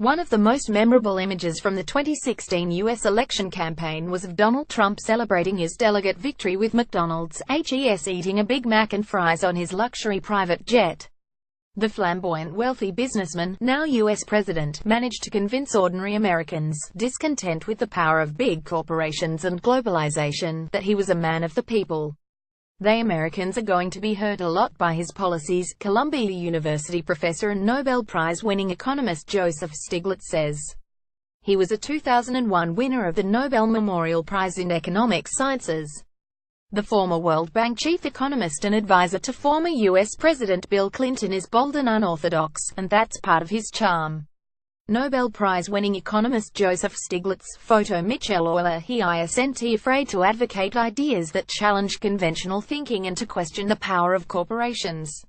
One of the most memorable images from the 2016 U.S. election campaign was of Donald Trump celebrating his delegate victory with McDonald's HES eating a Big Mac and fries on his luxury private jet. The flamboyant wealthy businessman, now U.S. president, managed to convince ordinary Americans, discontent with the power of big corporations and globalization, that he was a man of the people. They Americans are going to be hurt a lot by his policies, Columbia University professor and Nobel Prize-winning economist Joseph Stiglitz says. He was a 2001 winner of the Nobel Memorial Prize in Economic Sciences. The former World Bank chief economist and advisor to former U.S. President Bill Clinton is bold and unorthodox, and that's part of his charm. Nobel Prize-winning economist Joseph Stiglitz, photo Michelle Euler, he isn't afraid to advocate ideas that challenge conventional thinking and to question the power of corporations.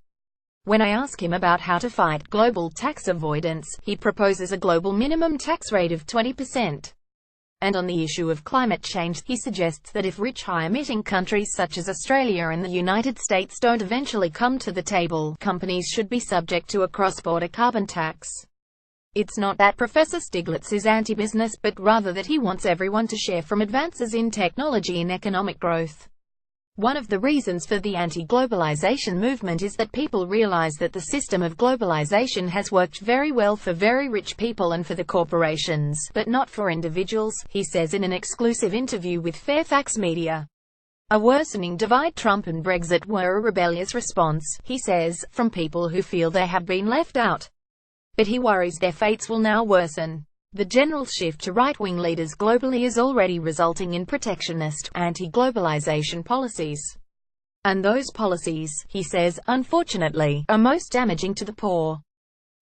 When I ask him about how to fight global tax avoidance, he proposes a global minimum tax rate of 20%. And on the issue of climate change, he suggests that if rich high-emitting countries such as Australia and the United States don't eventually come to the table, companies should be subject to a cross-border carbon tax. It's not that Professor Stiglitz is anti-business, but rather that he wants everyone to share from advances in technology and economic growth. One of the reasons for the anti-globalization movement is that people realize that the system of globalization has worked very well for very rich people and for the corporations, but not for individuals, he says in an exclusive interview with Fairfax Media. A worsening divide. Trump and Brexit were a rebellious response, he says, from people who feel they have been left out. But he worries their fates will now worsen. The general shift to right-wing leaders globally is already resulting in protectionist, anti-globalization policies. And those policies, he says, unfortunately, are most damaging to the poor.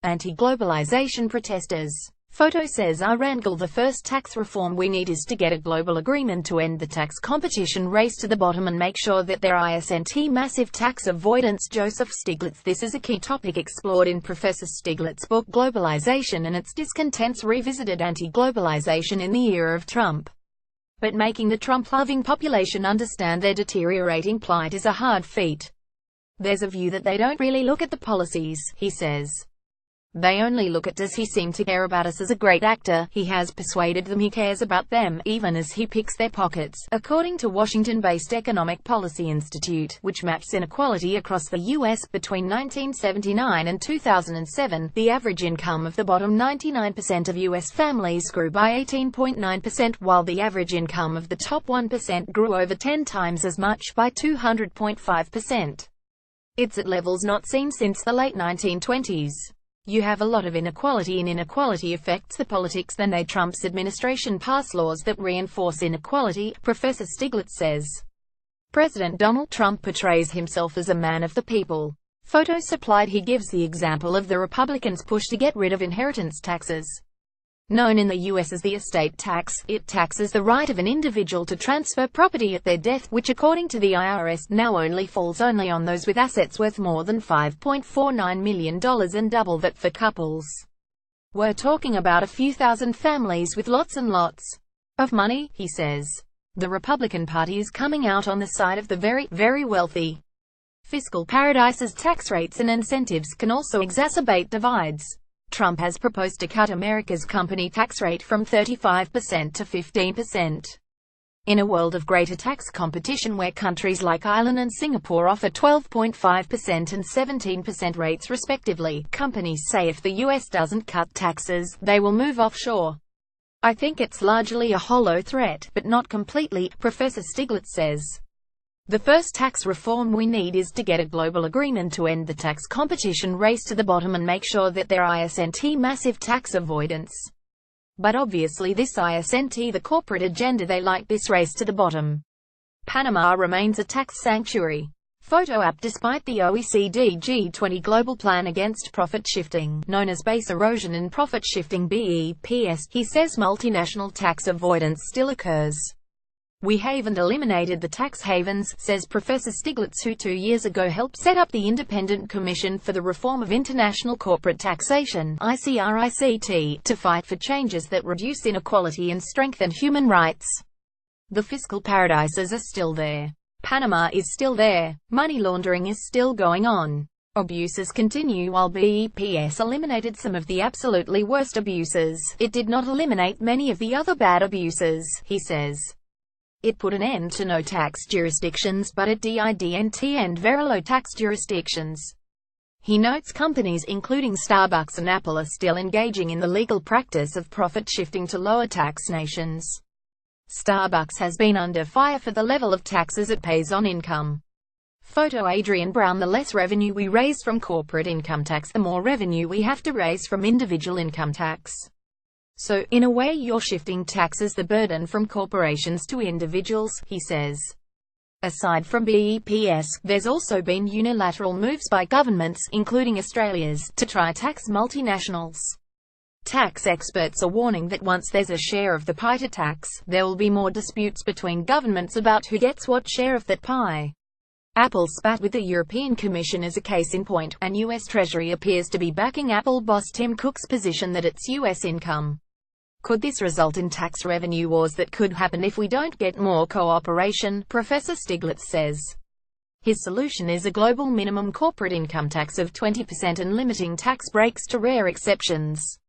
Anti-globalization protesters. Photo says Wrangle. The first tax reform we need is to get a global agreement to end the tax competition race to the bottom and make sure that there isn't massive tax avoidance. Joseph Stiglitz. This is a key topic explored in Professor Stiglitz's book Globalization and its Discontents Revisited. Anti-globalization in the era of Trump. But making the Trump-loving population understand their deteriorating plight is a hard feat. There's a view that they don't really look at the policies, he says. They only look at does he seem to care about us as a great actor. He has persuaded them he cares about them, even as he picks their pockets. According to Washington-based Economic Policy Institute, which maps inequality across the U.S., between 1979 and 2007, the average income of the bottom 99% of U.S. families grew by 18.9%, while the average income of the top 1% grew over 10 times as much, by 200.5%. It's at levels not seen since the late 1920s. You have a lot of inequality, and inequality affects the politics. Then Trump's administration pass laws that reinforce inequality, Professor Stiglitz says. President Donald Trump portrays himself as a man of the people. Photo supplied. He gives the example of the Republicans' push to get rid of inheritance taxes. Known in the U.S. as the estate tax, it taxes the right of an individual to transfer property at their death, which according to the IRS, now only falls on those with assets worth more than $5.49 million and double that for couples. We're talking about a few thousand families with lots and lots of money, he says. The Republican Party is coming out on the side of the very, very wealthy. Fiscal paradises. Tax rates and incentives can also exacerbate divides. Trump has proposed to cut America's company tax rate from 35% to 15%. In a world of greater tax competition where countries like Ireland and Singapore offer 12.5% and 17% rates respectively, companies say if the U.S. doesn't cut taxes, they will move offshore. I think it's largely a hollow threat, but not completely, Professor Stiglitz says. The first tax reform we need is to get a global agreement to end the tax competition race to the bottom and make sure that there isn't massive tax avoidance. But obviously this isn't the corporate agenda. They like this race to the bottom. Panama remains a tax sanctuary. Photo app. Despite the OECD G20 global plan against profit shifting, known as base erosion and profit shifting (BEPS), he says multinational tax avoidance still occurs. We haven't eliminated the tax havens, says Professor Stiglitz, who 2 years ago helped set up the Independent Commission for the Reform of International Corporate Taxation (ICRICT) to fight for changes that reduce inequality and strengthen human rights. The fiscal paradises are still there. Panama is still there. Money laundering is still going on. Abuses continue. While BEPS eliminated some of the absolutely worst abuses, it did not eliminate many of the other bad abuses, he says. It put an end to no-tax jurisdictions, but it didn't end very low-tax jurisdictions. He notes companies including Starbucks and Apple are still engaging in the legal practice of profit shifting to lower-tax nations. Starbucks has been under fire for the level of taxes it pays on income. Photo Adrian Brown. The less revenue we raise from corporate income tax, the more revenue we have to raise from individual income tax. So, in a way, you're shifting taxes, the burden from corporations to individuals, he says. Aside from BEPS, there's also been unilateral moves by governments, including Australia's, to try tax multinationals. Tax experts are warning that once there's a share of the pie to tax, there will be more disputes between governments about who gets what share of that pie. Apple spat with the European Commission as a case in point, and U.S. Treasury appears to be backing Apple boss Tim Cook's position that it's U.S. income. Could this result in tax revenue wars? That could happen if we don't get more cooperation, Professor Stiglitz says. His solution is a global minimum corporate income tax of 20% and limiting tax breaks to rare exceptions.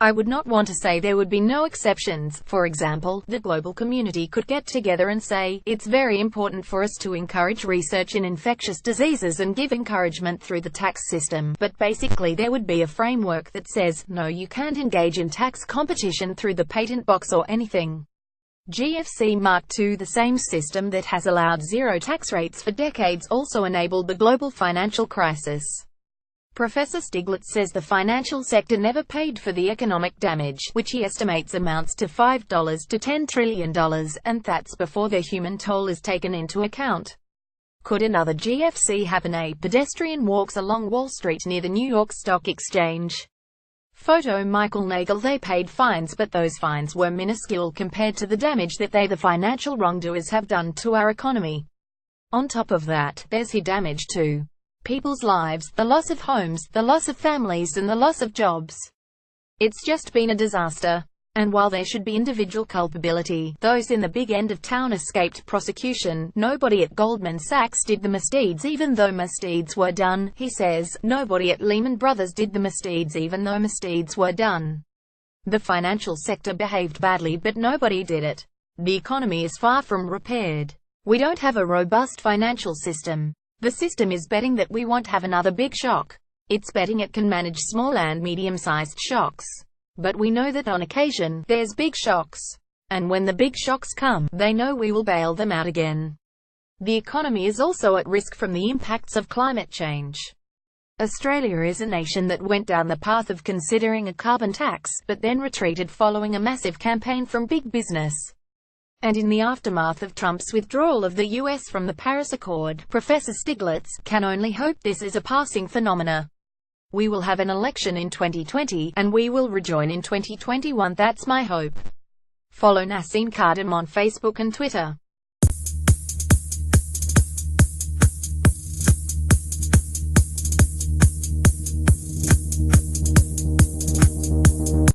I would not want to say there would be no exceptions. For example, the global community could get together and say, it's very important for us to encourage research in infectious diseases and give encouragement through the tax system, but basically there would be a framework that says, no, you can't engage in tax competition through the patent box or anything. GFC Mark II. The same system that has allowed zero tax rates for decades also enabled the global financial crisis. Professor Stiglitz says the financial sector never paid for the economic damage, which he estimates amounts to $5 to $10 trillion, and that's before the human toll is taken into account. Could another GFC happen? A pedestrian walks along Wall Street near the New York Stock Exchange. Photo Michael Nagel. They paid fines, but those fines were minuscule compared to the damage that they, the financial wrongdoers, have done to our economy. On top of that, there's the damage to people's lives, the loss of homes, the loss of families, and the loss of jobs. It's just been a disaster. And while there should be individual culpability, those in the big end of town escaped prosecution. Nobody at Goldman Sachs did the misdeeds even though misdeeds were done, he says. Nobody at Lehman Brothers did the misdeeds even though misdeeds were done. The financial sector behaved badly, but nobody did it. The economy is far from repaired. We don't have a robust financial system. The system is betting that we won't have another big shock. It's betting it can manage small and medium-sized shocks. But we know that on occasion, there's big shocks. And when the big shocks come, they know we will bail them out again. The economy is also at risk from the impacts of climate change. Australia is a nation that went down the path of considering a carbon tax, but then retreated following a massive campaign from big business. And in the aftermath of Trump's withdrawal of the U.S. from the Paris Accord, Professor Stiglitz can only hope this is a passing phenomena. We will have an election in 2020, and we will rejoin in 2021. That's my hope. Follow Nassim Kardam on Facebook and Twitter.